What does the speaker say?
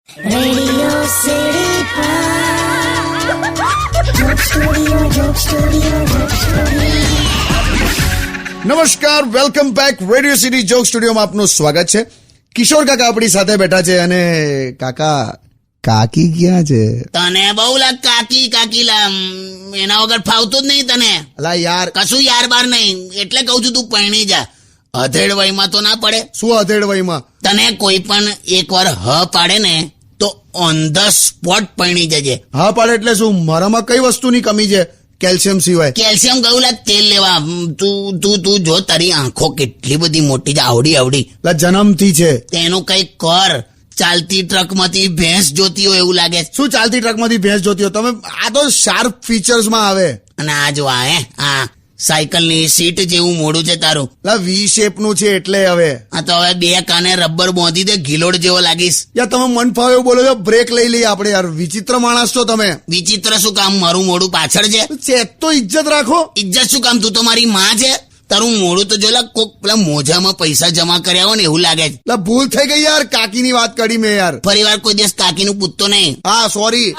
Radio city નમસ્કાર, welcome back. Radio city joke સ્ટુડિયોમાં આપનું સ્વાગત છે. કિશોર કાકા આપણી સાથે બેઠા છે અને કાકા કાકી ક્યાં છે? તને બહુ લાગ કાકી કાકી એના વગર ફાવતું જ નહીં તને. અલા યાર, કશું યાર બાર નહીં, એટલે કઉ છું તું પરણી જા. અધેડ વયમાં તો ના પડે. શું અધેડવાઈમાં? તને કોઈ પણ એકવાર હ પાડે ને તો ઓન ધ સ્પોટ પરણી જજે. હા પાડે એટલે શું? મારામાં કઈ વસ્તુની કમી છે કેલ્શિયમ સિવાય? કેલ્શિયમ ગયું લાગ તેલ લેવા. તું જો તારી આંખો કેટલી બધી મોટી છે, આવડી લા જન્મથી છે. તેનું કઈ કર. ચાલતી ટ્રકમાંથી ભેંસ જોતી હોય એવું લાગે છે. શું ચાલતી ટ્રકમાંથી ભેંસ જોતી હો તમે? આ તો શાર્પ ફીચર્સમાં આવે. અને આ જો આ સાયકલની સીટ જેવું મોઢું છે તારું. લા વી શેપ નું છે એટલે હવે. આ તો હવે બે કાને રબર બાંધી દે, ગિલોડ જેવો લાગીશ. યાર તમે મન ફાવે એવું બોલો છો. બ્રેક લઈ લઈએ આપણે યાર. વિચિત્ર માણસ છો તમે. વિચિત્ર શું કામ? મારું મોઢું પાછળ છે. ચેત તો ઇજ્જત રાખો. ઇજ્જત શું કામ? તું તો મારી માં છે. તારું મોઢું તો જોલા કોક પેલા મોજામાં પૈસા જમા કર્યા હોય ને એવું લાગે છે. લા ભૂલ થઈ ગઈ યાર, કાકીની વાત કરી મેં યાર. ફરી વાર કોઈ દિવસ કાકીનું પૂછતો નહીં. હા સોરી.